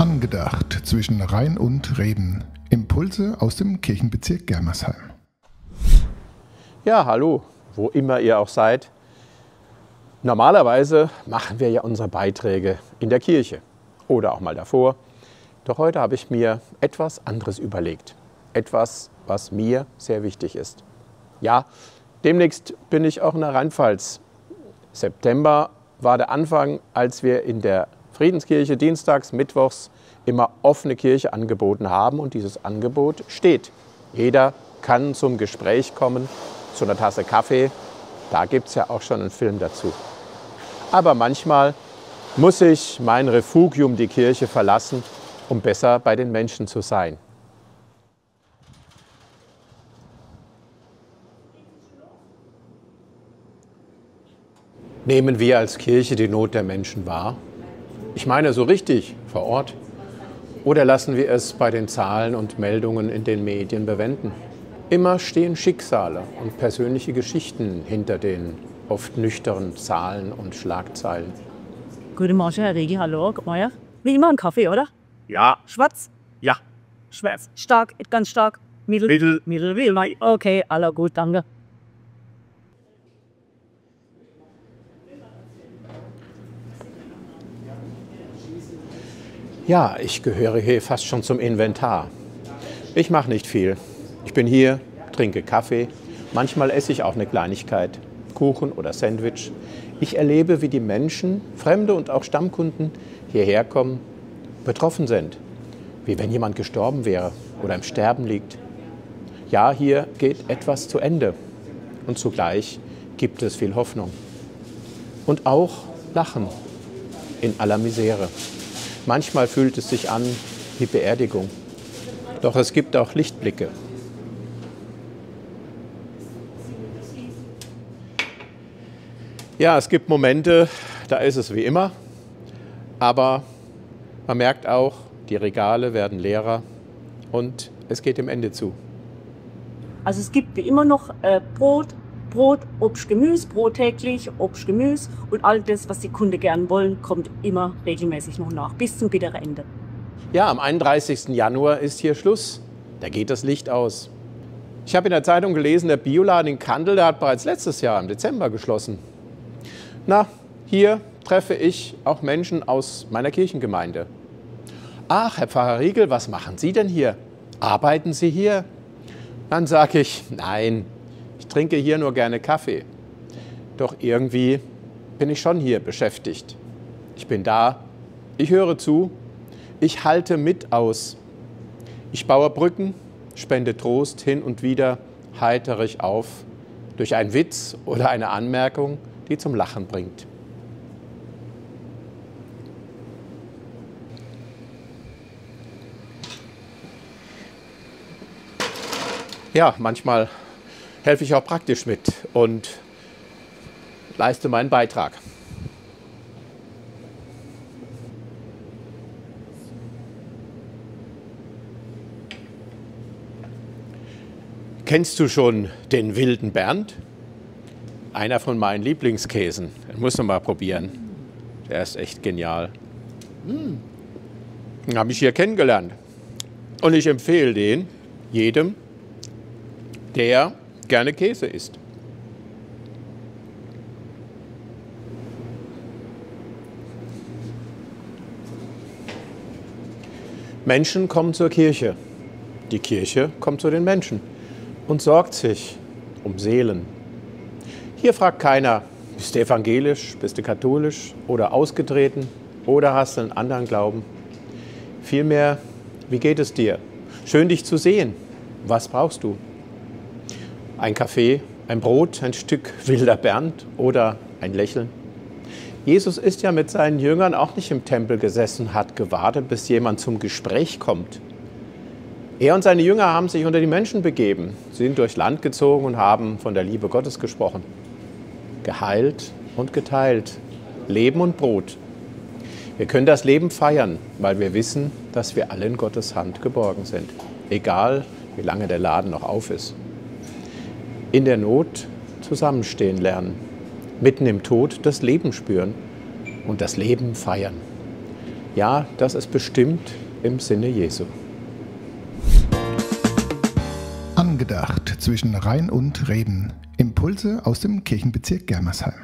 Angedacht zwischen Rhein und Reben. Impulse aus dem Kirchenbezirk Germersheim. Ja, hallo, wo immer ihr auch seid. Normalerweise machen wir ja unsere Beiträge in der Kirche oder auch mal davor. Doch heute habe ich mir etwas anderes überlegt. Etwas, was mir sehr wichtig ist. Ja, demnächst bin ich auch in der Rheinpfalz. September war der Anfang, als wir in der Friedenskirche dienstags, mittwochs immer offene Kirche angeboten haben. Und dieses Angebot steht. Jeder kann zum Gespräch kommen, zu einer Tasse Kaffee. Da gibt es ja auch schon einen Film dazu. Aber manchmal muss ich mein Refugium, die Kirche, verlassen, um besser bei den Menschen zu sein. Nehmen wir als Kirche die Not der Menschen wahr? Ich meine so richtig, vor Ort. Oder lassen wir es bei den Zahlen und Meldungen in den Medien bewenden? Immer stehen Schicksale und persönliche Geschichten hinter den oft nüchternen Zahlen und Schlagzeilen. Guten Morgen, Herr Regi, hallo, Meier. Wie immer ein Kaffee, oder? Ja. Schwarz? Ja. Schwarz. Stark, ganz stark. Mittel. Mittel. Okay, aller gut, danke. Ja, ich gehöre hier fast schon zum Inventar. Ich mache nicht viel. Ich bin hier, trinke Kaffee, manchmal esse ich auch eine Kleinigkeit, Kuchen oder Sandwich. Ich erlebe, wie die Menschen, Fremde und auch Stammkunden hierher kommen, betroffen sind. Wie wenn jemand gestorben wäre oder im Sterben liegt. Ja, hier geht etwas zu Ende. Und zugleich gibt es viel Hoffnung. Und auch Lachen in aller Misere. Manchmal fühlt es sich an wie Beerdigung. Doch es gibt auch Lichtblicke. Ja, es gibt Momente, da ist es wie immer. Aber man merkt auch, die Regale werden leerer und es geht dem Ende zu. Also es gibt wie immer noch Brot, Obst, Gemüse, Brot täglich, Obst, Gemüse und all das, was die Kunden gern wollen, kommt immer regelmäßig noch nach, bis zum bitteren Ende. Ja, am 31. Januar ist hier Schluss. Da geht das Licht aus. Ich habe in der Zeitung gelesen, der Bioladen in Kandel, der hat bereits letztes Jahr im Dezember geschlossen. Na, hier treffe ich auch Menschen aus meiner Kirchengemeinde. Ach, Herr Pfarrer Riegel, was machen Sie denn hier? Arbeiten Sie hier? Dann sage ich, nein, ich trinke hier nur gerne Kaffee. Doch irgendwie bin ich schon hier beschäftigt. Ich bin da, ich höre zu, ich halte mit aus. Ich baue Brücken, spende Trost, hin und wieder heitere ich auf durch einen Witz oder eine Anmerkung, die zum Lachen bringt. Ja, manchmal helfe ich auch praktisch mit und leiste meinen Beitrag. Kennst du schon den wilden Bernd? Einer von meinen Lieblingskäsen. Den musst du mal probieren. Der ist echt genial. Den habe ich hier kennengelernt. Und ich empfehle den jedem, der gerne Käse isst. Menschen kommen zur Kirche. Die Kirche kommt zu den Menschen und sorgt sich um Seelen. Hier fragt keiner, bist du evangelisch, bist du katholisch oder ausgetreten oder hast du einen anderen Glauben. Vielmehr, wie geht es dir? Schön, dich zu sehen. Was brauchst du? Ein Kaffee, ein Brot, ein Stück wilder Bernd oder ein Lächeln? Jesus ist ja mit seinen Jüngern auch nicht im Tempel gesessen, hat gewartet, bis jemand zum Gespräch kommt. Er und seine Jünger haben sich unter die Menschen begeben, sind durchs Land gezogen und haben von der Liebe Gottes gesprochen. Geheilt und geteilt, Leben und Brot. Wir können das Leben feiern, weil wir wissen, dass wir alle in Gottes Hand geborgen sind. Egal, wie lange der Laden noch auf ist. In der Not zusammenstehen lernen. Mitten im Tod das Leben spüren und das Leben feiern. Ja, das ist bestimmt im Sinne Jesu. Angedacht zwischen Rhein und Reben. Impulse aus dem Kirchenbezirk Germersheim.